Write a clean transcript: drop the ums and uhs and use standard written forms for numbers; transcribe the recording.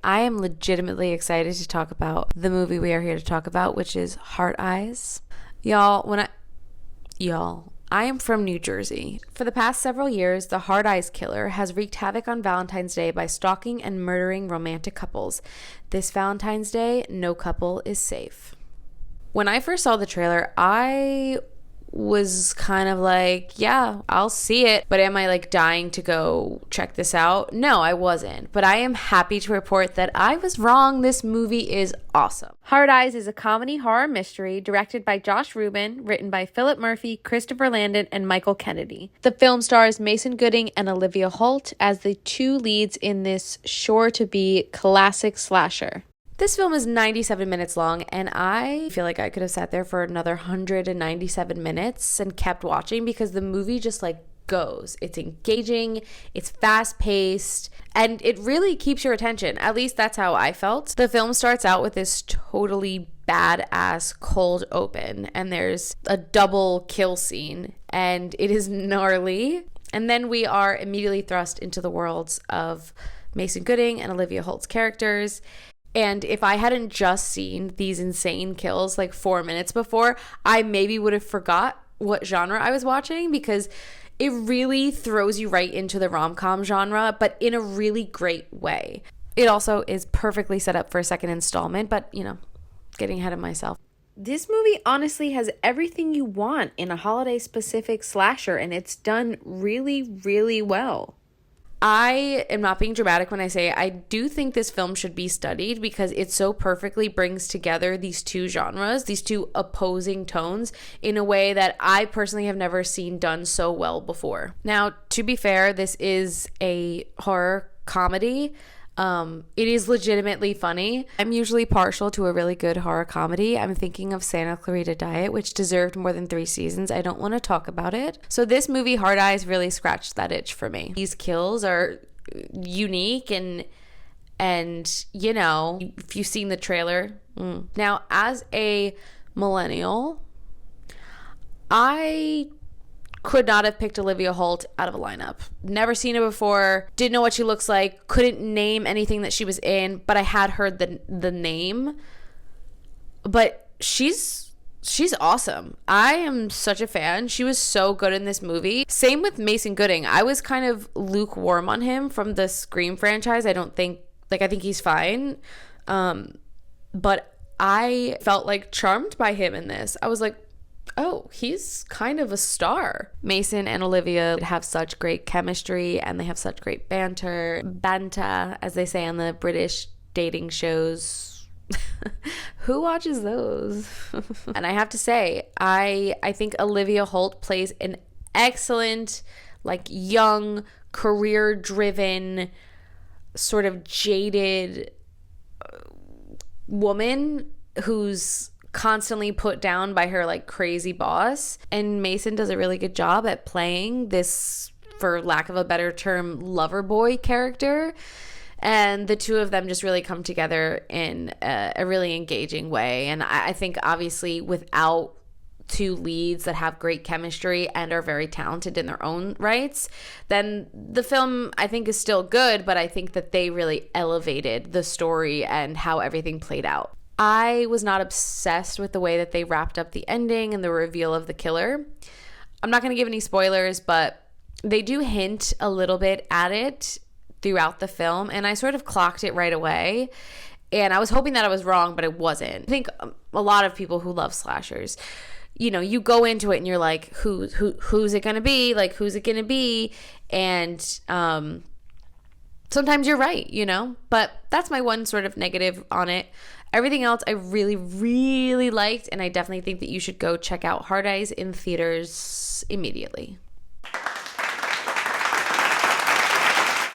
I am legitimately excited to talk about the movie we are here to talk about, which is Heart Eyes. I am from New Jersey. For the past several years, the Heart Eyes killer has wreaked havoc on Valentine's Day by stalking and murdering romantic couples. This Valentine's Day, no couple is safe. When I first saw the trailer, I was kind of like, yeah, I'll see it. But am I like dying to go check this out? No, I wasn't. But I am happy to report that I was wrong. This movie is awesome. Heart Eyes is a comedy horror mystery directed by Josh Rubin, written by Philip Murphy, Christopher Landon, and Michael Kennedy. The film stars Mason Gooding and Olivia Holt as the two leads in this sure-to-be classic slasher. This film is 97 minutes long, and I feel like I could have sat there for another 197 minutes and kept watching because the movie just like goes. It's engaging, it's fast-paced, and it really keeps your attention. At least that's how I felt. The film starts out with this totally badass cold open, and there's a double kill scene, and it is gnarly. And then we are immediately thrust into the worlds of Mason Gooding and Olivia Holt's characters. And if I hadn't just seen these insane kills like 4 minutes before, I maybe would have forgot what genre I was watching because it really throws you right into the rom-com genre, but in a really great way. It also is perfectly set up for a second installment, but, getting ahead of myself. This movie honestly has everything you want in a holiday-specific slasher, and it's done really, really well. I am not being dramatic when I say I do think this film should be studied because it so perfectly brings together these two genres, these two opposing tones in a way that I personally have never seen done so well before. Now, to be fair, this is a horror comedy. It is legitimately funny. I'm usually partial to a really good horror comedy. I'm thinking of Santa Clarita Diet, which deserved more than 3 seasons. I don't want to talk about it. So this movie, Heart Eyes, really scratched that itch for me. These kills are unique and if you've seen the trailer. Now, as a millennial, I could not have picked Olivia Holt out of a lineup. Never seen her before, didn't know what she looks like, couldn't name anything that she was in, but I had heard the name. But she's awesome. I am such a fan. She was so good in this movie. Same with Mason Gooding. I was kind of lukewarm on him from the Scream franchise. I think he's fine. But I felt like charmed by him in this. I was like, oh, he's kind of a star. Mason and Olivia have such great chemistry and they have such great banter, as they say on the British dating shows. Who watches those? And I have to say, I think Olivia Holt plays an excellent, like, young, career-driven, sort of jaded woman who's constantly put down by her like crazy boss, and Mason does a really good job at playing this, for lack of a better term, lover boy character, and the two of them just really come together in a really engaging way. And I think obviously without two leads that have great chemistry and are very talented in their own rights, then the film I think is still good, but I think that they really elevated the story and how everything played out. I was not obsessed with the way that they wrapped up the ending and the reveal of the killer. I'm not going to give any spoilers, but they do hint a little bit at it throughout the film, and I sort of clocked it right away. And I was hoping that I was wrong, but it wasn't. I think a lot of people who love slashers, you go into it and you're like, who's it going to be? Like, who's it going to be? And sometimes you're right, but that's my one sort of negative on it. Everything else I really, really liked, and I definitely think that you should go check out Heart Eyes in theaters immediately.